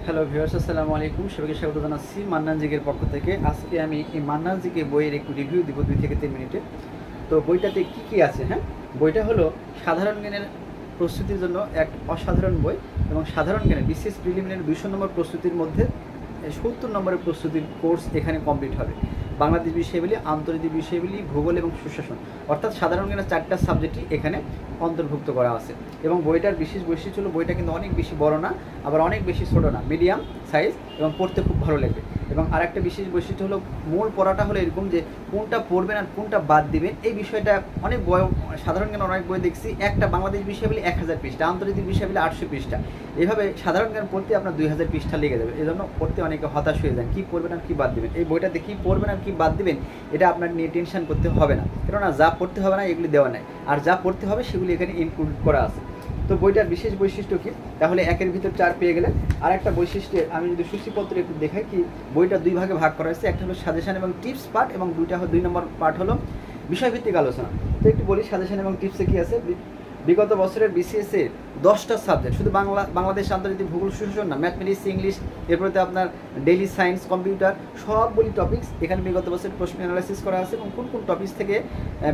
Hello viewers, আসসালামু আলাইকুম। সবাইকে স্বাগত জানাচ্ছি মান্নান জিকের পক্ষ থেকে। আজকে আমি এই মান্নান জিকে বইয়ের একটু রিভিউ দিব 2 থেকে 3 মিনিটে। তো বইটাতে কি আছে, বইটা হলো সাধারণ জ্ঞানের প্রস্তুতির জন্য এক অসাধারণ বই এবং সাধারণ জ্ঞানের বিশেষ প্রিলিমিনারি 200 নম্বর প্রস্তুতির মধ্যে 70 নম্বরের প্রস্তুতির কোর্স এখানে কমপ্লিট হবে। বাংলাদেশ বিষয়াবলী, আন্তর্জাতিক বিষয়াবলী, ভূগোল এবং সুশাসন, অর্থাৎ সাধারণ জ্ঞানের 4টা সাবজেক্টই এখানে অন্তর্ভুক্ত করা আছে। এবং বইটার বিশেষ বৈশিষ্ট্য হলো বইটা কিন্তু অনেক বেশি বড় না, আবার অনেক বেশি ছোটো না, মিডিয়াম সাইজ, এবং পড়তে খুব ভালো লাগবে। এবং আরেকটা বিশেষ বৈশিষ্ট্য হলো মূল পড়াটা হলো এরকম যে কোনটা পড়বেন আর কোনটা বাদ দিবেন, এই বিষয়টা অনেক বই, সাধারণ জ্ঞান অনেক বই দেখছি একটা বাংলাদেশ বিষয়াবলী 1000 পৃষ্ঠা, আন্তর্জাতিক বিষয়াবলী 800 পৃষ্ঠা, এভাবে সাধারণ জ্ঞান পড়তে আপনার 2000 পৃষ্ঠা লেগে যাবে। এই জন্য পড়তে অনেকে হতাশ হয়ে যান, কী পড়বেন আর কী বাদ দেবেন। এই বইটাতে কী পড়বেন আর কী বাদ দেবেন এটা আপনার নিয়ে টেনশন করতে হবে না, কেননা যা পড়তে হবে না এগুলি দেওয়া নাই, আর যা পড়তে হবে সেগুলি এখানে ইনক্লুড করা আছে। তো বইটার বিশেষ বৈশিষ্ট্য কি, তাহলে 1-এর ভিতর 4 পেয়ে গেলেন। আর একটা বৈশিষ্ট্য আমি যদি সূচিপত্র একটু দেখাই, কি বইটা 2 ভাগে ভাগ করা হয়েছে, একটা হলো সাজেশন এবং টিপস পার্ট, এবং 2 নম্বর পার্ট হলো বিষয়ভিত্তিক আলোচনা। তো একটু বলি সাজেশন এবং টিপসে কী আছে। বিগত বছরের বিসিএসের 10টা সাবজেক্ট, শুধু বাংলাদেশ, আন্তর্জাতিক, ভূগোল, সুশাসন না, ম্যাথমেটিক্স, ইংলিশ, এরপরে আপনার ডেইলি সায়েন্স, কম্পিউটার, সবগুলি টপিক্স এখানে বিগত বছরের প্রশ্ন অ্যানালাইসিস করা আছে, এবং কোন কোন টপিক্স থেকে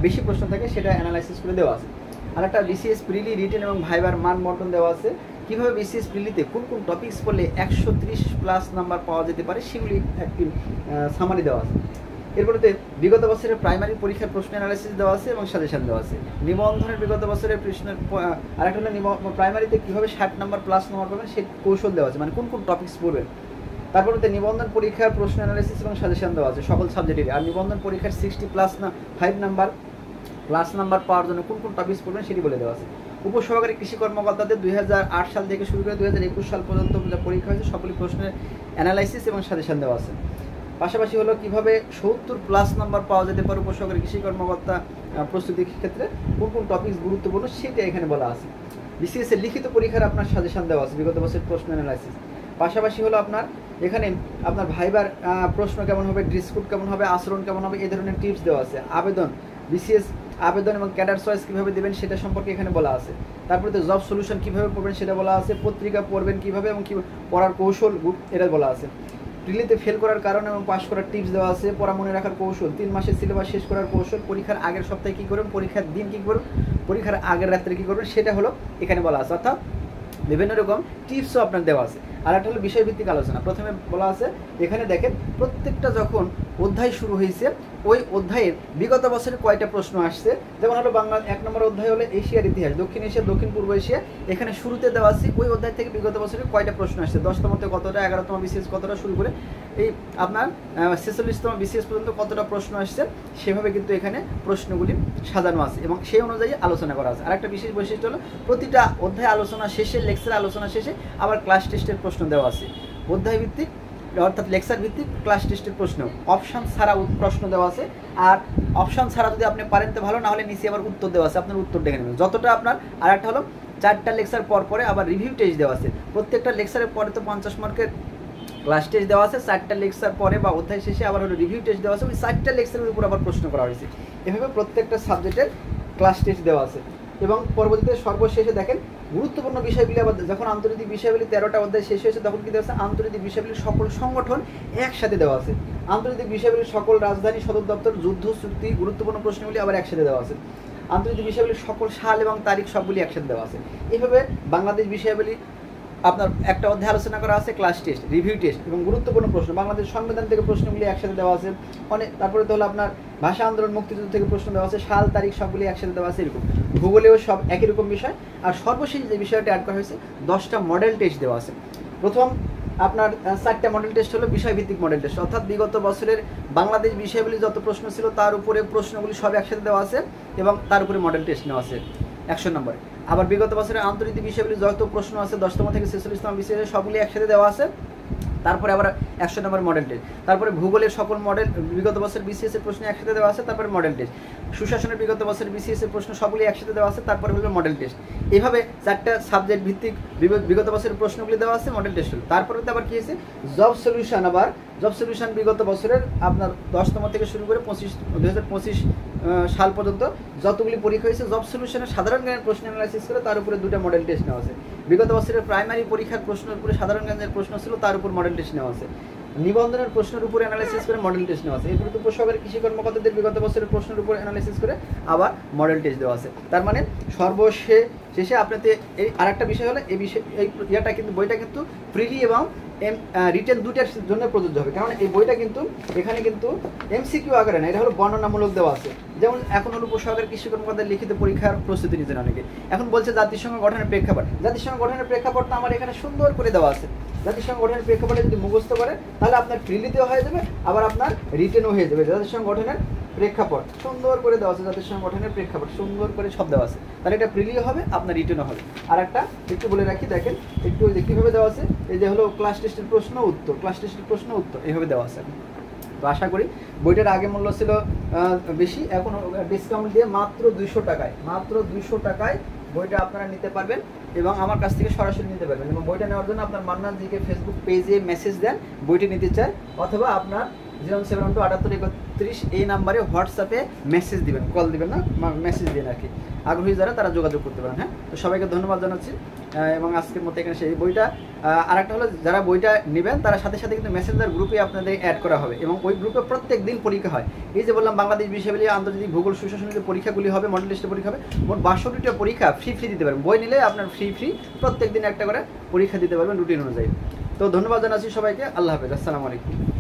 বেশি প্রশ্ন থাকে সেটা অ্যানালাইসিস করে দেওয়া আছে। আর একটা বিসিএস প্রিলি, রিটেন এবং ভাইবার মান বন্টন দেওয়া আছে। কীভাবে বিসিএস প্রিলিতে কোন কোন টপিক্স পড়লে 130+ নাম্বার পাওয়া যেতে পারে সেগুলি একটি সামারি দেওয়া আছে। এরপরে বিগত বছরের প্রাইমারি পরীক্ষার প্রশ্ন অ্যানালাইসিস দেওয়া আছে এবং সাজেশন দেওয়া আছে। নিবন্ধনের বিগত বছরের প্রশ্নের আরেকটা হলো প্রাইমারিতে কীভাবে 60 নাম্বার প্লাস নাম্বার পাবেন সেই কৌশল দেওয়া আছে, মানে কোন কোন টপিক্স পড়বেন। তারপরে নিবন্ধন পরীক্ষার প্রশ্ন অ্যানালাইসিস এবং সাজেশন দেওয়া আছে সকল সাবজেক্টের। আর নিবন্ধন পরীক্ষার 60+5 নাম্বার প্লাস নাম্বার পাওয়ার জন্য কোন কোন টপিক্স পড়বেন সেটি বলে দেওয়া আছে। উপসহকারী কৃষি কর্মকর্তাদের 2008 সাল থেকে শুরু করে 2021 সাল পর্যন্ত যা পরীক্ষা হয়েছে সকল প্রশ্নের অ্যানালাইসিস এবং সাজেশন দেওয়া আছে। পাশাপাশি হলো কীভাবে 70+ নাম্বার পাওয়া যেতে পারে উপসহকারী কৃষি কর্মকর্তা প্রস্তুতির ক্ষেত্রে, কোন কোন টপিক্স গুরুত্বপূর্ণ সেটা এখানে বলা আছে। বিসিএস এর লিখিত পরীক্ষার আপনার সাজেশন দেওয়া আছে, বিগত বছরের প্রশ্ন অ্যানালাইসিস। পাশাপাশি হলো আপনার এখানে আপনার ভাইবার প্রশ্ন কেমন হবে, ড্রেস কোড কেমন হবে, আচরণ কেমন হবে, এই ধরনের টিপস দেওয়া আছে। আবেদন, বিসিএস আবেদন এবং ক্যাডার চয়েস কীভাবে দেবেন সেটা সম্পর্কে এখানে বলা আছে। তারপরে জব সলিউশন কীভাবে পড়বেন সেটা বলা আছে। পত্রিকা পড়বেন কীভাবে এবং কী পড়ার কৌশল এটা বলা আছে। প্রিলিতে ফেল করার কারণ এবং পাস করার টিপস দেওয়া আছে। পড়া মনে রাখার কৌশল, 3 মাসের সিলেবাস শেষ করার কৌশল, পরীক্ষার আগের সপ্তাহে কী করবেন, পরীক্ষার দিন কী করবেন, পরীক্ষার আগের রাত্রে কী করবেন, সেটা হলো এখানে বলা আছে। অর্থাৎ বিভিন্ন রকম টিপসও আপনার দেওয়া আছে। আর একটা হলো বিষয়ভিত্তিক আলোচনা। প্রথমে বলা আছে এখানে দেখেন, প্রত্যেকটা যখন অধ্যায় শুরু হয়েছে ওই অধ্যায়ের বিগত বছরে কয়টা প্রশ্ন আসছে। যেমন হলো বাংলা 1 নম্বর অধ্যায় হলো এশিয়ার ইতিহাস, দক্ষিণ এশিয়া, দক্ষিণ পূর্ব এশিয়া, এখানে শুরুতে দেওয়া আছে ওই অধ্যায় থেকে বিগত বছরে কয়টা প্রশ্ন আসছে, 10তমতে কতটা, 11তম বিসিএস কতটা, শুরু করে এই আপনার 46তম বিসিএস পর্যন্ত কতটা প্রশ্ন আসছে, সেভাবে কিন্তু এখানে প্রশ্নগুলি সাজানো আছে এবং সেই অনুযায়ী আলোচনা করা আছে। আর একটা বিশেষ বৈশিষ্ট্য হলো প্রতিটা অধ্যায় আলোচনা শেষে, লেকচার আলোচনা শেষে আবার ক্লাস টেস্টের প্রশ্ন দেওয়া আছে। অধ্যায় ভিত্তিক অর্থাৎ লেকচার ভিত্তিক ক্লাস টেস্টের প্রশ্ন, অপশান ছাড়া প্রশ্ন দেওয়া আছে। আর অপশান ছাড়া যদি আপনি পারেন তো ভালো, না হলে নিচে আবার উত্তর দেওয়া আছে, আপনার উত্তর দেখে নেবেন যতটা আপনার। আর একটা হলো 4টা লেকচার পর পরে আবার রিভিউ টেস্ট দেওয়া আছে। প্রত্যেকটা লেকচারের পরে তো 50 মার্কের ক্লাস টেস্ট দেওয়া আছে, 4টা লেকচার পরে বা অধ্যায় শেষে আবার হলো রিভিউ টেস্ট দেওয়া আছে। ওই 4টা লেকচারের উপর আবার প্রশ্ন করা হয়েছে। এভাবে প্রত্যেকটা সাবজেক্টের ক্লাস টেস্ট দেওয়া আছে। এবং পরবর্তীতে সর্বশেষে দেখেন গুরুত্বপূর্ণ বিষয়গুলি আবার যখন আন্তর্জাতিক বিষয়গুলি 13টা অধ্যায় শেষ হয়েছে তখন কি দেওয়া আছে, আন্তর্জাতিক বিষয়গুলির সকল সংগঠন একসাথে দেওয়া আছে। আন্তর্জাতিক বিষয়গুলির সকল রাজধানী, সদর দপ্তর, যুদ্ধ, চুক্তি, গুরুত্বপূর্ণ প্রশ্নগুলি আবার একসাথে দেওয়া আছে। আন্তর্জাতিক বিষয়গুলির সকল সাল এবং তারিখ সবগুলি একসাথে দেওয়া আছে। এইভাবে বাংলাদেশ বিষয়াবলী আপনার একটা অধ্যায় আলোচনা করা আছে, ক্লাস টেস্ট, রিভিউ টেস্ট এবং গুরুত্বপূর্ণ প্রশ্ন, বাংলাদেশ সংবিধান থেকে প্রশ্নগুলি একসাথে দেওয়া আছে অনেক। তারপরে তো হলো আপনার ভাষা আন্দোলন, মুক্তিযুদ্ধ থেকে প্রশ্ন দেওয়া আছে, সাল তারিখ সবগুলি একসাথে দেওয়া আছে। এরকম ভূগোলেও সব একই রকম বিষয়। আর সর্বশেষ যে বিষয়টা অ্যাড করা হয়েছে 10টা মডেল টেস্ট দেওয়া আছে। প্রথম আপনার 4টা মডেল টেস্ট হলো বিষয়ভিত্তিক মডেল টেস্ট, অর্থাৎ বিগত বছরের বাংলাদেশ বিষয়াবলী যত প্রশ্ন ছিল তার উপরে প্রশ্নগুলি সব একসাথে দেওয়া আছে এবং তার উপরে মডেল টেস্ট নেওয়া আছে 100 নম্বরে। আবার বিগত বছরের আন্তর্জাতিক বিষয়াবলী যত প্রশ্ন আছে 10তম থেকে 46তম বিষয়ে সবগুলি একসাথে দেওয়া আছে। তারপরে আবার 100 নম্বর মডেল টেস্ট। তারপরে ভূগোলের সকল মডেল বিগত বছরের বিসিএস এর প্রশ্ন একসাথে দেওয়া আছে, তারপরে মডেল টেস্ট। সুশাসনের বিগত বছরের বিসিএস এর প্রশ্ন সবগুলি একসাথে দেওয়া আছে, তারপরে হলো মডেল টেস্ট। এইভাবে 4টা সাবজেক্ট ভিত্তিক বিগত বছরের প্রশ্নগুলি দেওয়া আছে, মডেল টেস্ট হলো। তারপরে আবার কি হয়েছে, জব সলিউশন। আবার জব সলিউশন বিগত বছরের আপনার 10তম থেকে শুরু করে 2025 সাল পর্যন্ত যতগুলি পরীক্ষা হয়েছে জব সলিউশনের সাধারণ জ্ঞানের প্রশ্ন অ্যানালাইসিস করে তার উপরে 2টা মডেল টেস্ট নেওয়া আছে। বিগত বছরের প্রাইমারি পরীক্ষার প্রশ্নের উপরে সাধারণ জ্ঞানের প্রশ্ন ছিল, তার উপর মডেল টেস্ট নেওয়া আছে। নিবন্ধনের প্রশ্নের উপরে অ্যানালাইসিস করে মডেল টেস্ট নেওয়া আছে। এরপরে উপসহকারী কৃষি কর্মকর্তাদের বিগত বছরের প্রশ্নের উপর অ্যানালাইসিস করে আবার মডেল টেস্ট দেওয়া আছে। তার মানে শেষে আপনাদের এই আরেকটা বিষয় হলো এই বিষয় এই ইয়েটা কিন্তু বইটা কিন্তু ফ্রিলি এবং রিটেন দুটার জন্য প্রযোজ্য হবে, কারণ এই বইটা কিন্তু এখানে কিন্তু এমসিকিউ আকারে না, এটা হলো বর্ণনামূলক দেওয়া আছে। যেমন এখন হলো উপসহকারী কৃষি কর্মকর্তাদের লিখিত পরীক্ষার প্রস্তুতি নিতেন অনেকে, এখন বলছে জাতিসংঘ গঠনের প্রেক্ষাপট। জাতিসংঘ গঠনের প্রেক্ষাপটটা আমার এখানে সুন্দর করে দেওয়া আছে। জাতিসংঘ গঠনের প্রেক্ষাপটে যদি মুখস্থ করে তাহলে আপনার ফ্রিলিতেও হয়ে যাবে, আবার আপনার রিটেনও হয়ে যাবে। জাতিসংঘ গঠনের প্রেক্ষাপট সুন্দর করে দেওয়া আছে, জাতিসংঘ গঠনের প্রেক্ষাপট সুন্দর করে সব দেওয়া আছে, তাহলে এটা ফ্রিলিও হবে, আপনার রিটেনও হবে। আর একটা একটু বলে রাখি, দেখেন একটু যে কীভাবে দেওয়া আছে, এই যে হলো ক্লাস টেস্টের প্রশ্ন উত্তর, ক্লাস টেস্টের প্রশ্ন উত্তর এইভাবে দেওয়া আছে। তো আশা করি বইটার আগে মূল্য ছিল বেশি, এখন ডিসকাউন্ট দিয়ে মাত্র 200 টাকায়, মাত্র 200 টাকায় বইটা আপনারা নিতে পারবেন এবং আমার কাছ থেকে সরাসরি নিতে পারবেন। এবং বইটা নেওয়ার জন্য আপনার মান্নান জিকে ফেসবুক পেজে মেসেজ দেন বইটি নিতে চান, অথবা আপনার 0728 এই নাম্বারে হোয়াটসঅ্যাপে মেসেজ দিবেন, কল দিবেন না, মেসেজ দিন আর কি। আগ্রহী যারা তারা যোগাযোগ করতে পারেন। হ্যাঁ, তো সবাইকে ধন্যবাদ জানাচ্ছি এবং আজকের মতো এখানে সেই বইটা। আরেকটা হলো যারা বইটা নেবেন তারা সাথে সাথে কিন্তু মেসেঞ্জার গ্রুপে আপনাদের অ্যাড করা হবে এবং ওই গ্রুপে প্রত্যেক দিন পরীক্ষা হয়। এই যে বললাম বাংলাদেশ বিশ্ববিদ্যালয় আন্তর্জাতিক ভূগোল সুশাসনের পরীক্ষাগুলি হবে, মডেল টেস্টের পরীক্ষা হবে, মোট 62টা পরীক্ষা ফ্রি দিতে পারবেন। বই নিলে আপনার ফ্রি প্রত্যেক দিন একটা করে পরীক্ষা দিতে পারবেন রুটিন অনুযায়ী। তো ধন্যবাদ জানাচ্ছি সবাইকে, আল্লাহ হাফেজ, আসসালামু আলাইকুম।